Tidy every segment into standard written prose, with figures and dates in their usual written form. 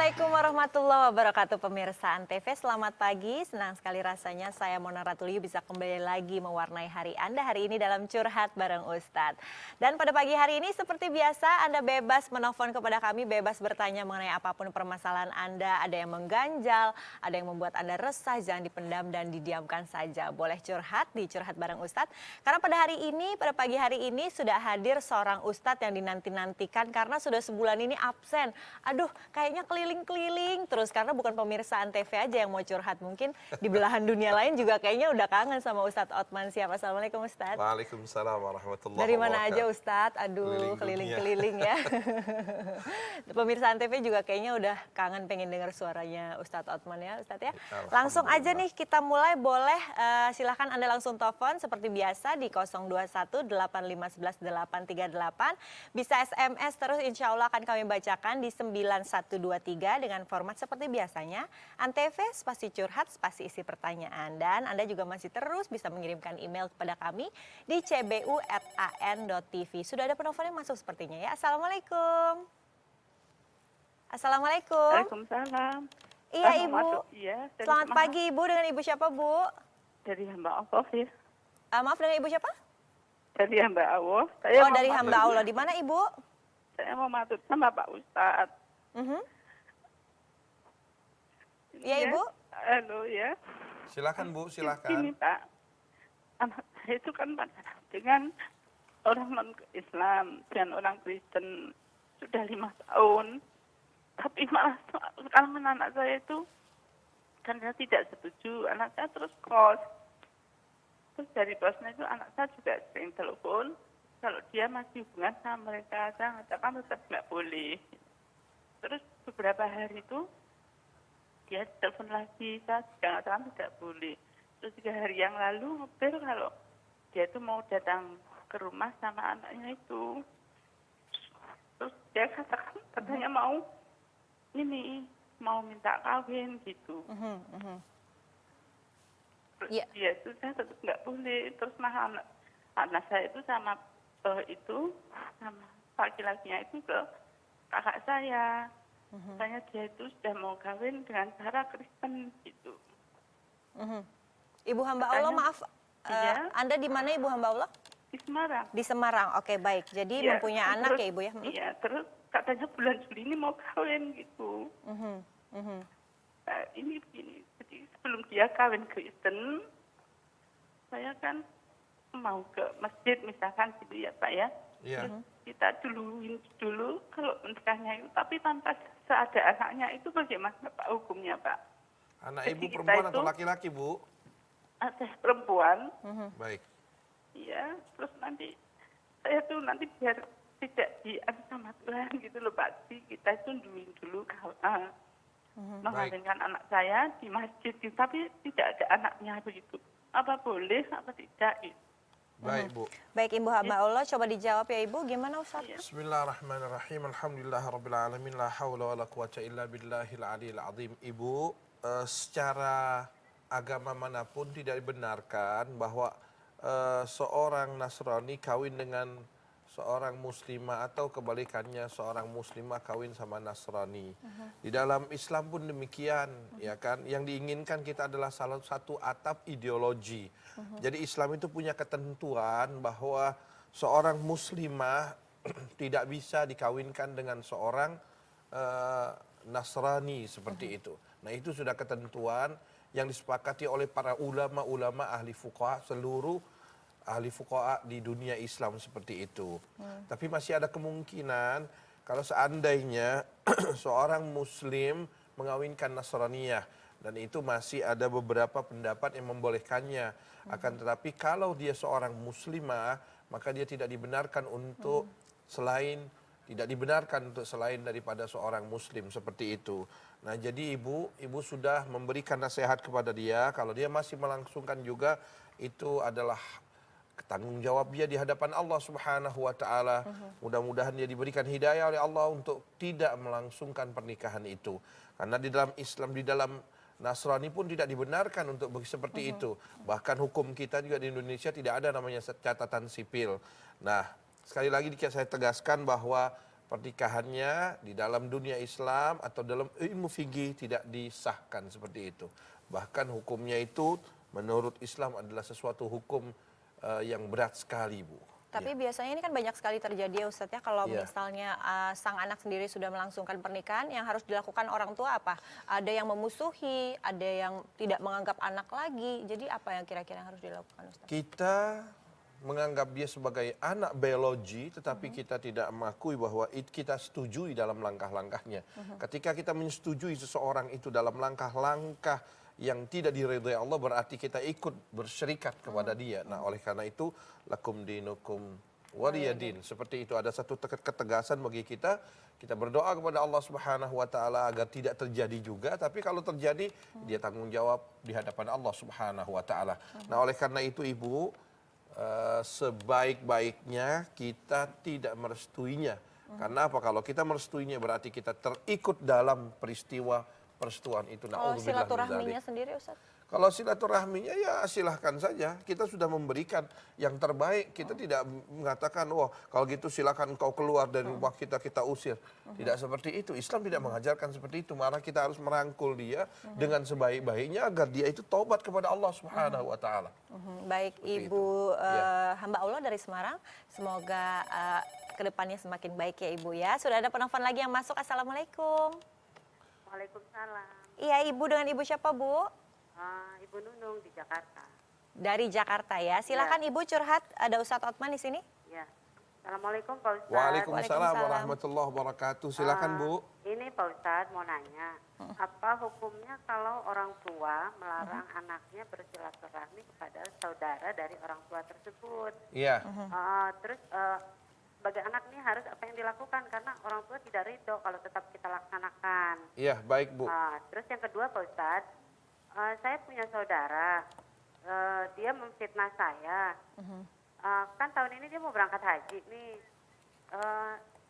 Assalamualaikum warahmatullahi wabarakatuh pemirsa Antv, selamat pagi. Senang sekali rasanya saya Mona Ratuliu bisa kembali lagi mewarnai hari Anda hari ini dalam Curhat bareng Ustadz. Dan pada pagi hari ini seperti biasa Anda bebas menelpon kepada kami, bebas bertanya mengenai apapun permasalahan Anda. Ada yang mengganjal, ada yang membuat Anda resah, jangan dipendam dan didiamkan saja. Boleh curhat di Curhat bareng Ustadz. Karena pada hari ini, pada pagi hari ini sudah hadir seorang Ustadz yang dinanti-nantikan karena sudah sebulan ini absen. Aduh, kayaknya keliling-keliling terus karena bukan pemirsa Antv aja yang mau curhat, mungkin di belahan dunia lain juga kayaknya udah kangen sama Ustadz Othman Syah. Assalamualaikum Ustadz. Waalaikumsalam warahmatullahi Dari wabarakatuh. mana aja Ustadz? Aduh, keliling-keliling ya. Pemirsa Antv juga kayaknya udah kangen pengen dengar suaranya Ustadz Othman ya Ustadz ya. Langsung aja nih kita mulai, boleh silahkan Anda langsung telepon seperti biasa di 021 8511 838. Bisa SMS terus, insya Allah akan kami bacakan di 9123 dengan format seperti biasanya. Antv spasi curhat spasi isi pertanyaan. Dan Anda juga masih terus bisa mengirimkan email kepada kami di cbu@an.tv. Sudah ada penelpon yang masuk sepertinya ya. Assalamualaikum. Assalamualaikum. Waalaikumsalam. Iya Ibu. Iya, Selamat pagi Ibu, dengan Ibu siapa Bu? dari hamba Allah ya. Maaf, dengan Ibu siapa? Dari hamba Allah. Oh, dari hamba Allah. Di mana Ibu? Saya mau matut sama Pak Ustadz. Iya Ibu. Halo ya. Silakan Bu, Ini silakan. Pak, anak saya itu kan pacaran dengan orang non-Islam dan orang Kristen sudah 5 tahun. Tapi malah sekarang anak saya itu karena tidak setuju, anak saya terus kos. Terus dari bosnya itu anak saya juga sering telepon. Kalau dia masih hubungan sama mereka, saya mengatakan tetap nggak boleh. Terus beberapa hari itu dia telepon lagi, saya juga mengatakan tidak boleh. Terus 3 hari yang lalu ngobrol kalau dia itu mau datang ke rumah sama anaknya itu. Terus dia katakan katanya mau minta kawin gitu. Terus Iya. dia itu saya tetap nggak boleh. Terus anak saya itu sama sama laki-lakinya itu ke kakak saya. Katanya dia itu sudah mau kawin dengan cara Kristen gitu. Ibu hamba Allah, maaf. Iya. Anda di mana Ibu hamba Allah? Di Semarang. Di Semarang. Oke, baik. Jadi Iya, mempunyai anak terus- ya Ibu ya? Iya, terus katanya bulan Juli ini mau kawin gitu. Nah, ini begini, jadi sebelum dia kawin Kristen, saya kan mau ke masjid misalkan gitu ya Pak ya. Iya. Kita duluin dulu kalau menikahnya itu, tapi tanpa seada anaknya itu bagaimana Pak hukumnya Pak? Anak Jadi Ibu kita perempuan atau itu- laki-laki Bu? Ada perempuan, Baik. iya, terus nanti saya tuh nanti biar tidak dianu sama Tuhan gitu loh Pak. Jadi kita itu duluin dulu mengawinkan anak saya di masjid, gitu. Tapi tidak ada anaknya begitu. Apa boleh, apa tidak? Gitu. Baik Bu. Baik Ibu hamba Allah, coba dijawab ya Ibu. Gimana Ustaz? Iya. Bismillahirrahmanirrahim. Alhamdulillahirabbil alamin. La haula wala quwata illa billahil aliyil azim. Ibu, secara agama manapun tidak dibenarkan bahwa seorang Nasrani kawin dengan seorang muslimah atau kebalikannya seorang muslimah kawin sama Nasrani. Di dalam Islam pun demikian, ya kan? Yang diinginkan kita adalah salah satu atap ideologi. Jadi Islam itu punya ketentuan bahwa seorang muslimah tidak bisa dikawinkan dengan seorang Nasrani seperti itu. Nah, itu sudah ketentuan yang disepakati oleh para ulama-ulama ahli fuqaha, seluruh ahli fuqaha di dunia Islam seperti itu. Tapi masih ada kemungkinan kalau seandainya seorang muslim mengawinkan Nasraniyah, dan itu masih ada beberapa pendapat yang membolehkannya. Akan tetapi kalau dia seorang muslimah, maka dia tidak dibenarkan untuk tidak dibenarkan untuk selain daripada seorang muslim seperti itu. Nah, jadi ibu sudah memberikan nasihat kepada dia, kalau dia masih melangsungkan juga itu adalah tanggung jawab dia di hadapan Allah Subhanahu wa taala. Mudah-mudahan dia diberikan hidayah oleh Allah untuk tidak melangsungkan pernikahan itu. Karena di dalam Islam, di dalam Nasrani pun tidak dibenarkan untuk seperti itu. Bahkan hukum kita juga di Indonesia tidak ada namanya catatan sipil. Nah, sekali lagi saya tegaskan bahwa pernikahannya di dalam dunia Islam atau dalam ilmu fikih tidak disahkan seperti itu. Bahkan hukumnya itu menurut Islam adalah sesuatu hukum yang berat sekali, Bu. Tapi biasanya ini kan banyak sekali terjadi ya Ustadz ya, kalau Iya. misalnya sang anak sendiri sudah melangsungkan pernikahan, yang harus dilakukan orang tua apa? Ada yang memusuhi, ada yang tidak menganggap anak lagi. Jadi apa yang kira-kira harus dilakukan Ustadz? Kita menganggap dia sebagai anak biologi, tetapi kita tidak mengakui bahwa kita setujui dalam langkah-langkahnya. Ketika kita menyetujui seseorang itu dalam langkah-langkah yang tidak diridhai Allah, berarti kita ikut berserikat kepada dia. Nah, oleh karena itu, lakum dinukum waliyadin. Seperti itu, ada satu ketegasan bagi kita. Kita berdoa kepada Allah Subhanahu wa taala agar tidak terjadi juga, tapi kalau terjadi, dia tanggung jawab di hadapan Allah Subhanahu wa taala. Nah, oleh karena itu, Ibu, sebaik-baiknya kita tidak merestuinya. Karena apa? Kalau kita merestuinya berarti kita terikut dalam peristiwa persetujuan itu. Kalau Na'udzubillah min silaturahminya dzalik. sendiri Ustadz? Kalau silaturahminya ya silahkan saja. Kita sudah memberikan yang terbaik. Kita tidak mengatakan, wah kalau gitu silakan kau keluar dari rumah kita, kita usir. Tidak seperti itu. Islam tidak mengajarkan seperti itu. Malah kita harus merangkul dia dengan sebaik-baiknya agar dia itu taubat kepada Allah Subhanahu wa taala. Baik, Seperti Ibu Ya. hamba Allah dari Semarang, semoga kedepannya semakin baik ya Ibu ya. Sudah ada penelpon lagi yang masuk. Assalamualaikum. Waalaikumsalam. Iya Ibu, dengan Ibu siapa Bu? Ibu Nunung di Jakarta. Dari Jakarta ya. Silakan Ibu curhat. Ada Ustadz Otman di sini. Ya. Assalamualaikum Pak Ustadz. Waalaikumsalam Waalaikumsalam. warahmatullahi wabarakatuh. Silakan Bu. Ini Pak Ustadz mau nanya, apa hukumnya kalau orang tua melarang anaknya bersilaturahmi kepada saudara dari orang tua tersebut? Iya. Terus sebagai anak nih harus apa yang dilakukan karena orang tua tidak ridho kalau tetap kita laksanakan. Iya, baik Bu. Terus yang kedua Pak Ustadz, saya punya saudara, dia memfitnah saya. Kan tahun ini dia mau berangkat haji nih.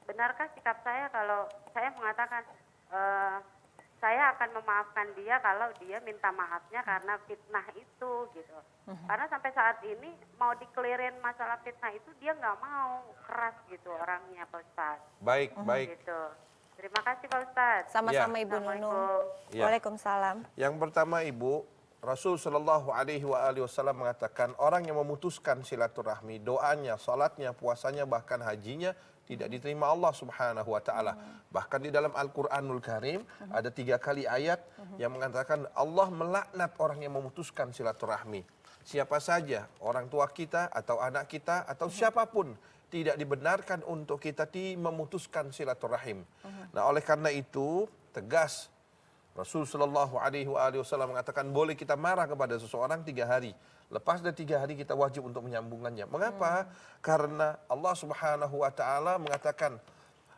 Benarkah sikap saya kalau saya mengatakan saya akan memaafkan dia kalau dia minta maafnya karena fitnah itu gitu. Karena sampai saat ini mau dikelirin masalah fitnah itu dia nggak mau, keras gitu orangnya Pak Ustadz. Baik, baik. Gitu. Terima kasih Pak Ustadz. Sama-sama Ya. Ibu Nunung. Assalamualaikum. Ya. Waalaikumsalam. Yang pertama Ibu, Rasul Shallallahu Alaihi Wasallam mengatakan orang yang memutuskan silaturahmi, doanya, salatnya, puasanya, bahkan hajinya tidak diterima Allah Subhanahu Wa Taala. Bahkan di dalam Al-Quranul Karim ada 3 kali ayat yang mengatakan Allah melaknat orang yang memutuskan silaturahmi. Siapa saja, orang tua kita atau anak kita atau siapapun tidak dibenarkan untuk kita memutuskan silaturahim. Nah, oleh karena itu tegas Rasul Shallallahu Alaihi Wasallam mengatakan boleh kita marah kepada seseorang 3 hari. Lepas dari 3 hari kita wajib untuk menyambungannya. Mengapa? Karena Allah Subhanahu Wa Taala mengatakan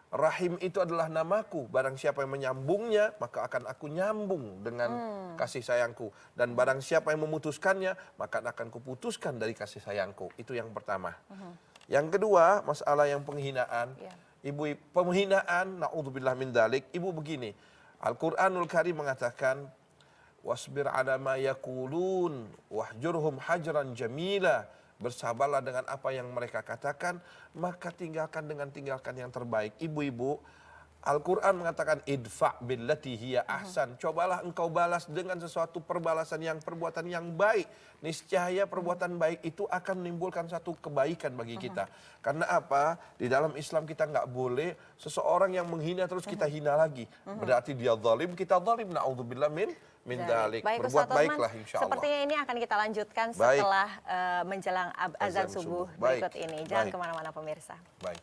rahim itu adalah namaku. Barang siapa yang menyambungnya maka akan aku nyambung dengan kasih sayangku. Dan barang siapa yang memutuskannya maka akan kuputuskan dari kasih sayangku. Itu yang pertama. Yang kedua, masalah yang penghinaan. Ya. Ibu, penghinaan, na'udzubillah min dzalik. Ibu begini, Al-Quranul Karim mengatakan, wasbir ala ma yaqulun wahjurhum hajran jamila. Bersabarlah dengan apa yang mereka katakan, maka tinggalkan yang terbaik. Ibu-ibu, Al-Quran mengatakan idfa' billati hiya ahsan. Cobalah engkau balas dengan sesuatu perbuatan yang baik. Niscaya perbuatan baik itu akan menimbulkan satu kebaikan bagi kita. Karena apa? Di dalam Islam kita nggak boleh seseorang yang menghina terus kita hina lagi. Berarti dia zalim, kita zalim. Na'udzubillah min dalik. Baik, Berbuat Ustadz baiklah Otman, insya Allah. sepertinya ini akan kita lanjutkan Baik. setelah menjelang azan Azan subuh subuh. berikut Baik. ini. Jangan Baik. kemana-mana pemirsa. Baik.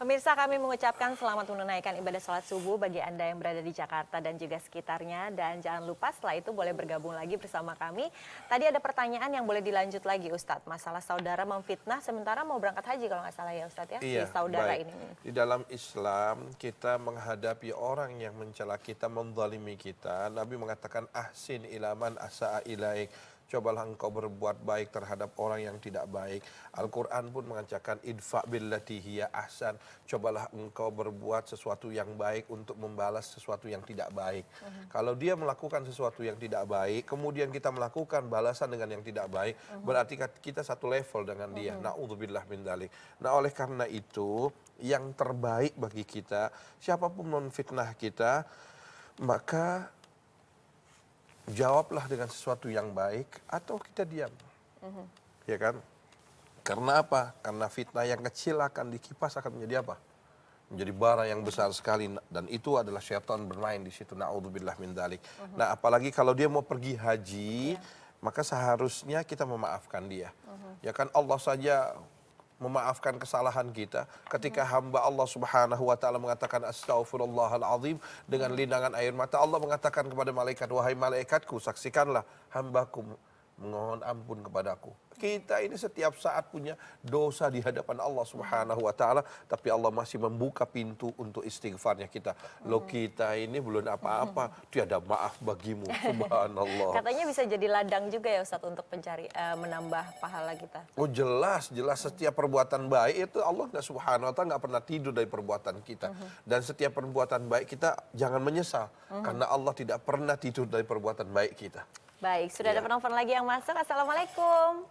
Pemirsa, kami mengucapkan selamat menunaikan ibadah sholat subuh bagi Anda yang berada di Jakarta dan juga sekitarnya. Dan jangan lupa setelah itu boleh bergabung lagi bersama kami. Tadi ada pertanyaan yang boleh dilanjut lagi Ustadz. Masalah saudara memfitnah sementara mau berangkat haji kalau nggak salah ya Ustadz ya. Iya, Si saudara baik. ini. Di dalam Islam kita menghadapi orang yang mencela kita, menzalimi kita. Nabi mengatakan ahsin ilaman asa'a ilaik. Cobalah engkau berbuat baik terhadap orang yang tidak baik. Al-Quran pun mengatakan idfa billati hiya ahsan. Cobalah engkau berbuat sesuatu yang baik untuk membalas sesuatu yang tidak baik. Kalau dia melakukan sesuatu yang tidak baik, kemudian kita melakukan balasan dengan yang tidak baik, berarti kita satu level dengan dia. Na'udzubillah min dzalik. Nah, oleh karena itu, yang terbaik bagi kita, siapapun memfitnah kita, maka jawablah dengan sesuatu yang baik atau kita diam. Ya kan? Karena apa? Karena fitnah yang kecil akan dikipas akan menjadi apa? Menjadi bara yang besar sekali, dan itu adalah syaitan bermain di situ. Na'udzubillah min dzalik. Nah, apalagi kalau dia mau pergi haji, maka seharusnya kita memaafkan dia. Ya kan, Allah saja memaafkan kesalahan kita. Ketika hamba Allah Subhanahu wa taala mengatakan astaghfirullahalazim dengan linangan air mata, Allah mengatakan kepada malaikat, wahai malaikatku, saksikanlah hambaku mohon ampun kepadaku. Kita ini setiap saat punya dosa di hadapan Allah Subhanahu wa taala, tapi Allah masih membuka pintu untuk istighfarnya kita. Loh, kita ini belum apa-apa, tiada maaf bagimu. Subhanallah. Katanya bisa jadi ladang juga ya Ustadz untuk mencari menambah pahala kita. Oh, jelas setiap perbuatan baik itu Allah Subhanahu wa taala nggak pernah tidur dari perbuatan kita. Dan setiap perbuatan baik kita jangan menyesal, karena Allah tidak pernah tidur dari perbuatan baik kita. Baik, sudah ada penelpon lagi yang masuk. Assalamualaikum.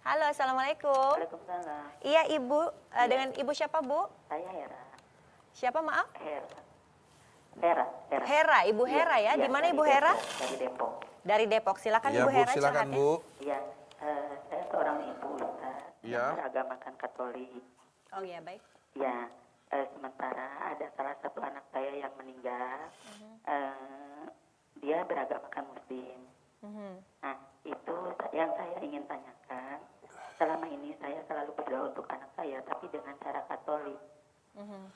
Halo, assalamualaikum. Waalaikumsalam. Iya Ibu, dengan Ibu siapa Bu? Saya Hera. Siapa maaf? Hera. Hera, Ibu Hera ya. Di mana Ibu Hera? Dari Depok. Dari Depok. Silakan Ya Ibu Bu, Hera silakan curhatnya. Bu. Iya, saya seorang ibu Ya. yang beragamakan Katolik. Oh iya, baik. Ya, sementara ada salah satu anak saya yang meninggal. Dia beragamakan Muslim. Nah, itu yang saya ingin tanyakan. Selama ini saya selalu berdoa untuk anak saya, tapi dengan cara Katolik.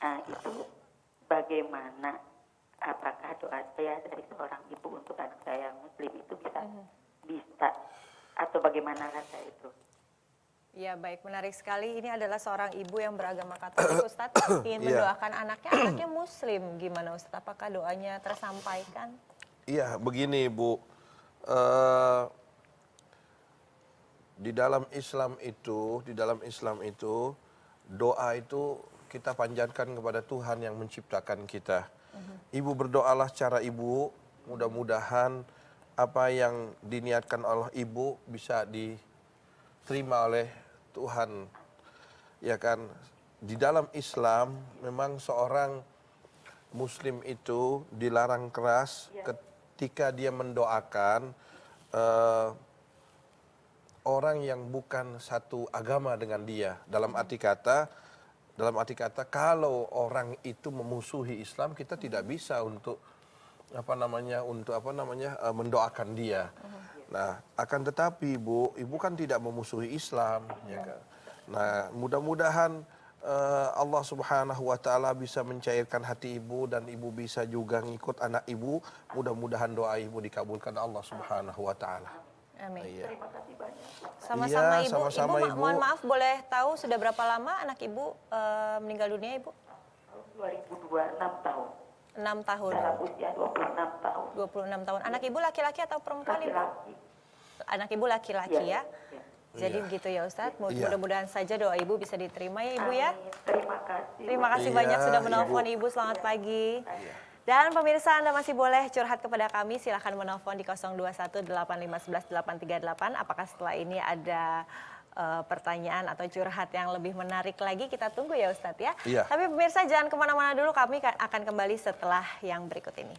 Nah, itu bagaimana? Apakah doa saya dari seorang ibu untuk anak saya yang Muslim itu bisa atau bagaimana rasa itu? Ya baik, menarik sekali. Ini adalah seorang ibu yang beragama Katolik, Ustadz. Ingin mendoakan anaknya Muslim. Gimana Ustadz? Apakah doanya tersampaikan? Iya, begini Bu. Di dalam Islam itu doa itu kita panjatkan kepada Tuhan yang menciptakan kita. Ibu berdoalah cara ibu, mudah-mudahan apa yang diniatkan oleh ibu bisa diterima oleh Tuhan. Ya kan, di dalam Islam memang seorang Muslim itu dilarang keras ketika dia mendoakan orang yang bukan satu agama dengan dia. Dalam arti kata kalau orang itu memusuhi Islam, kita tidak bisa untuk mendoakan dia. Nah, akan tetapi ibu kan tidak memusuhi Islam, ya kan. Nah, mudah-mudahan Allah Subhanahu wa taala bisa mencairkan hati ibu dan ibu bisa juga ngikut anak ibu. Mudah-mudahan doa ibu dikabulkan Allah Subhanahu wa taala. Amin. Iya. Sama-sama Iya, Ibu. sama-sama, Ibu, Ibu. mohon maaf boleh tahu sudah berapa lama anak Ibu meninggal dunia Ibu? 2002, 6 tahun. 6 tahun. Dalam usia 26 tahun. 26 tahun. Anak Ibu laki-laki atau perempuan Ibu? Laki-laki. Anak Ibu laki-laki ya. Iya. Jadi Iya. begitu ya Ustadz. Iya. Mudah-mudahan saja doa Ibu bisa diterima ya Ibu ya. Amin. Terima kasih. Terima kasih Iya, banyak sudah menelpon Ibu. Ibu. Selamat pagi. Dan pemirsa Anda masih boleh curhat kepada kami. Silahkan menelpon di 021-8511-838. Apakah setelah ini ada pertanyaan atau curhat yang lebih menarik lagi? Kita tunggu ya Ustadz ya. Iya. Tapi pemirsa jangan kemana-mana dulu. Kami akan kembali setelah yang berikut ini.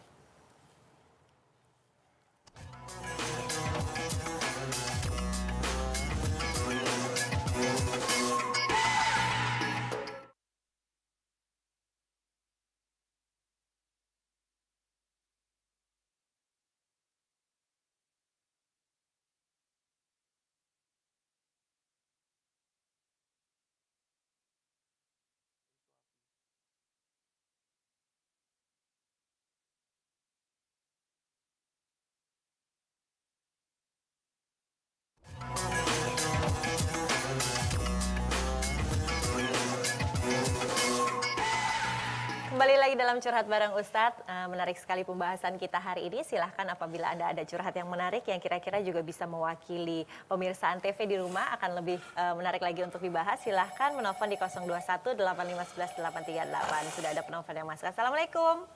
kembali lagi dalam Curhat Bareng Ustadz. Menarik sekali pembahasan kita hari ini. Silahkan apabila Anda ada curhat yang menarik yang kira-kira juga bisa mewakili pemirsa Antv di rumah akan lebih menarik lagi untuk dibahas. Silahkan menelpon di 021 8511 838. Sudah ada penelpon yang masuk. Assalamualaikum.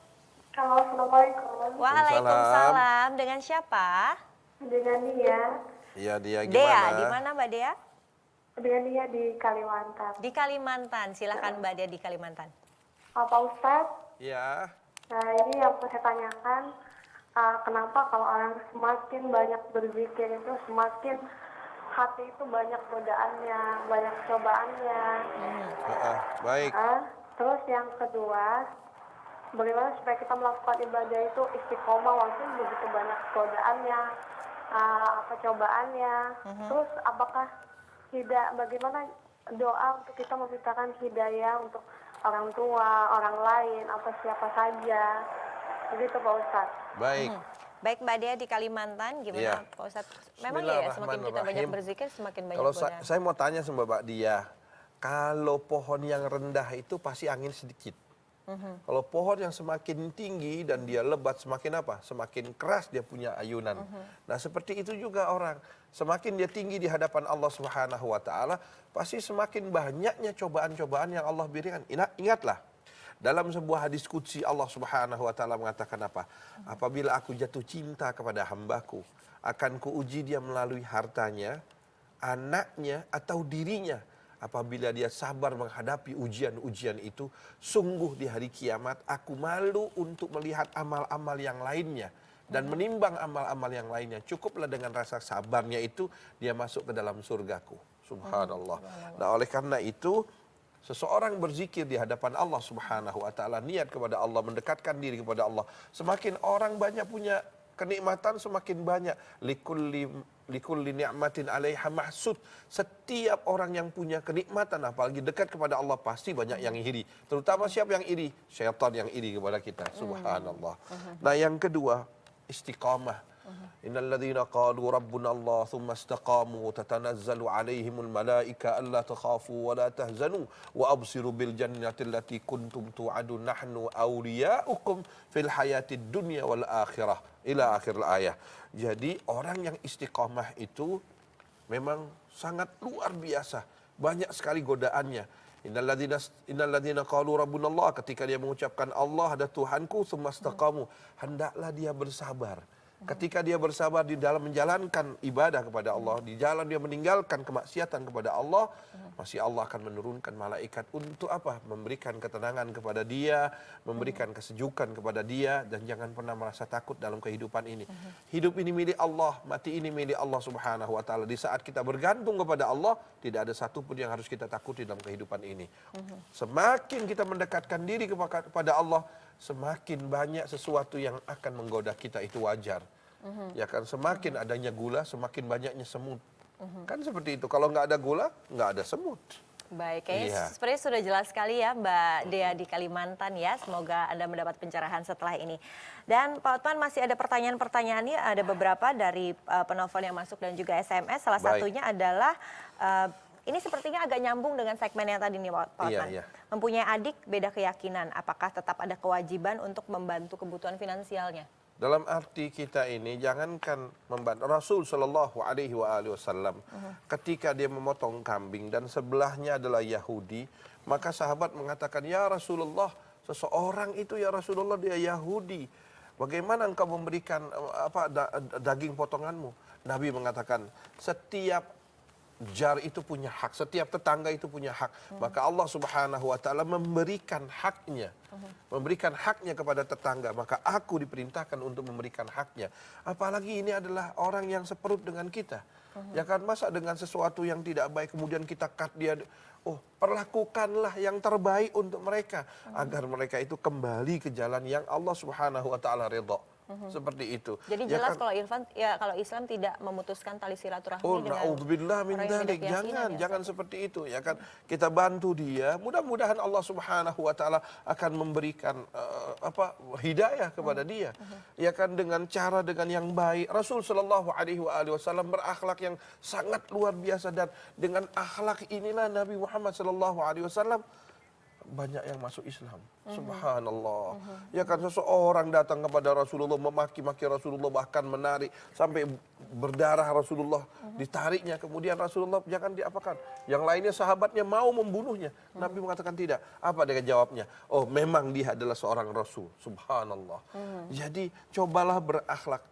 Halo, Assalamualaikum. Waalaikumsalam. Dengan siapa? Dengan Nia. Iya, dia Dea. gimana? Di mana Mbak Dea? Dengan Nia di Kalimantan. Di Kalimantan. Silahkan Mbak Dea di Kalimantan. Pak Ustadz, Iya. nah ini yang saya tanyakan, kenapa kalau orang semakin banyak berzikir itu semakin hati itu banyak godaannya, banyak cobaannya. Baik. Terus yang kedua, bagaimana supaya kita melakukan ibadah itu istiqomah walaupun begitu banyak godaannya, cobaannya. Terus apakah bagaimana doa untuk kita memintakan hidayah untuk orang tua, orang lain, atau siapa saja. Begitu Pak Ustadz. Baik. Baik Mbak Dea di Kalimantan, gimana Iya. Pak Ustadz? Memang ya semakin kita banyak Bismillahirrahmanirrahim. berzikir semakin banyak Kalau godaan. saya mau tanya sama Mbak Dia, kalau pohon yang rendah itu pasti angin sedikit. Kalau pohon yang semakin tinggi dan dia lebat semakin apa? Semakin keras dia punya ayunan. Nah, seperti itu juga orang. Semakin dia tinggi di hadapan Allah Subhanahu wa taala, pasti semakin banyaknya cobaan-cobaan yang Allah berikan. Ingatlah, dalam sebuah hadis qudsi Allah Subhanahu wa taala mengatakan apa? Apabila aku jatuh cinta kepada hambaku, akan kuuji dia melalui hartanya, anaknya atau dirinya. Apabila dia sabar menghadapi ujian-ujian itu, sungguh di hari kiamat aku malu untuk melihat amal-amal yang lainnya dan menimbang amal-amal yang lainnya. Cukuplah dengan rasa sabarnya itu dia masuk ke dalam surgaku. Subhanallah. Nah, oleh karena itu seseorang berzikir di hadapan Allah Subhanahu wa taala, niat kepada Allah, mendekatkan diri kepada Allah. Semakin orang banyak punya kenikmatan, semakin banyak likulli ni'matin 'alaiha mahsud. Setiap orang yang punya kenikmatan apalagi dekat kepada Allah pasti banyak yang iri. Terutama siapa yang iri? Syaitan yang iri kepada kita. Subhanallah. Nah, yang kedua, istiqamah. Innal ladzina qalu rabbuna Allah thumma istaqamu tatanazzalu 'alaihimul malaika alla takhafu wa la tahzanu wa absiru bil jannati allati kuntum tu'adun nahnu awliya'ukum fil hayatid dunya wal akhirah ila akhir ayat. Jadi orang yang istiqamah itu memang sangat luar biasa. Banyak sekali godaannya. Innal ladzina qalu rabbuna Allah, ketika dia mengucapkan Allah ada Tuhanku, tsumma istaqamu, hendaklah dia bersabar. Ketika dia bersabar di dalam menjalankan ibadah kepada Allah, di jalan dia meninggalkan kemaksiatan kepada Allah, masih Allah akan menurunkan malaikat untuk apa? Memberikan ketenangan kepada dia, memberikan kesejukan kepada dia, dan jangan pernah merasa takut dalam kehidupan ini. Hidup ini milik Allah, mati ini milik Allah Subhanahu wa taala. Di saat kita bergantung kepada Allah, tidak ada satupun yang harus kita takuti dalam kehidupan ini. Semakin kita mendekatkan diri kepada Allah, semakin banyak sesuatu yang akan menggoda kita, itu wajar. Ya kan, semakin adanya gula, semakin banyaknya semut. Kan seperti itu. Kalau nggak ada gula, nggak ada semut. Baik, kayaknya Iya. sepertinya sudah jelas sekali ya Mbak Dea di Kalimantan ya. Semoga Anda mendapat pencerahan setelah ini. Dan Pak Otman masih ada pertanyaan-pertanyaan nih, ada beberapa dari penelpon yang masuk dan juga SMS. Salah Baik. satunya adalah ini sepertinya agak nyambung dengan segmen yang tadi nih Pak Otman. Iya. Mempunyai adik beda keyakinan, apakah tetap ada kewajiban untuk membantu kebutuhan finansialnya? Dalam arti kita ini jangankan membantu. Rasul Shallallahu Alaihi Wasallam ketika dia memotong kambing dan sebelahnya adalah Yahudi, maka sahabat mengatakan, ya Rasulullah, seseorang itu ya Rasulullah dia Yahudi, bagaimana engkau memberikan daging potonganmu? Nabi mengatakan, setiap jar itu punya hak, setiap tetangga itu punya hak. Maka Allah Subhanahu wa taala memberikan haknya. Memberikan haknya kepada tetangga, maka aku diperintahkan untuk memberikan haknya. Apalagi ini adalah orang yang seperut dengan kita. Ya kan, masa dengan sesuatu yang tidak baik kemudian kita cut dia. Oh, perlakukanlah yang terbaik untuk mereka agar mereka itu kembali ke jalan yang Allah Subhanahu wa taala ridha. Seperti itu. Jadi Ya jelas kan? kalau Islam tidak memutuskan tali silaturahmi Oh, dengan na'udzubillah min orang yang beda dzalik. keyakinan ya, Jangan seperti itu ya kan. Kita bantu dia, mudah-mudahan Allah Subhanahu wa taala akan memberikan hidayah kepada dia. Ya kan, dengan cara dengan yang baik. Rasul sallallahu alaihi wasallam berakhlak yang sangat luar biasa, dan dengan akhlak inilah Nabi Muhammad sallallahu alaihi wasallam banyak yang masuk Islam. Subhanallah. Ya kan seseorang datang kepada Rasulullah memaki-maki Rasulullah, bahkan menarik sampai berdarah Rasulullah, ditariknya, kemudian Rasulullah jangan diapakan. Yang lainnya sahabatnya mau membunuhnya. Nabi mengatakan tidak. Apa dia jawabnya? Oh, memang dia adalah seorang Rasul. Subhanallah. Jadi cobalah berakhlak.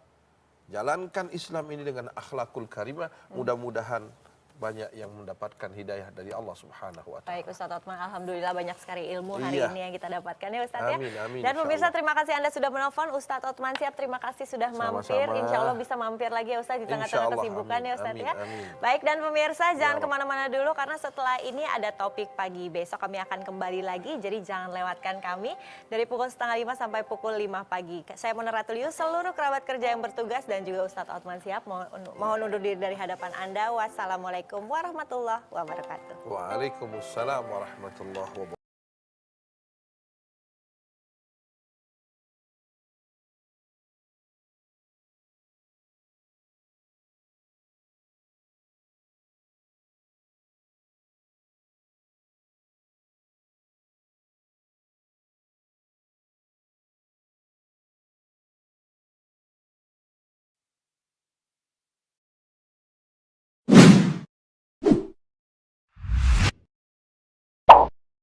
Jalankan Islam ini dengan akhlakul karimah. Mudah-mudahan banyak yang mendapatkan hidayah dari Allah Subhanahu wa taala. Baik Ustadz Othman, alhamdulillah banyak sekali ilmu hari Iya. ini yang kita dapatkan ya Ustadz ya. Amin, amin, Dan pemirsa, insyaallah. terima kasih Anda sudah menelpon. Ustadz Othman Siap, terima kasih sudah mampir. Sama-sama. Insya Allah bisa mampir lagi ya Ustadz di tengah-tengah Insyaallah, kesibukan amin, ya Ustadz amin, ya. amin. Baik, dan pemirsa jangan Ya. kemana-mana dulu karena setelah ini ada topik pagi. Besok kami akan kembali lagi, jadi jangan lewatkan kami dari pukul 4:30 sampai pukul 5 pagi. Saya Mona Ratuliu, seluruh kerabat kerja yang bertugas dan juga Ustadz Othman Siap mohon undur diri dari hadapan Anda. Wassalamualaikum warahmatullahi wabarakatuh. Waalaikumsalam warahmatullahi wabarakatuh.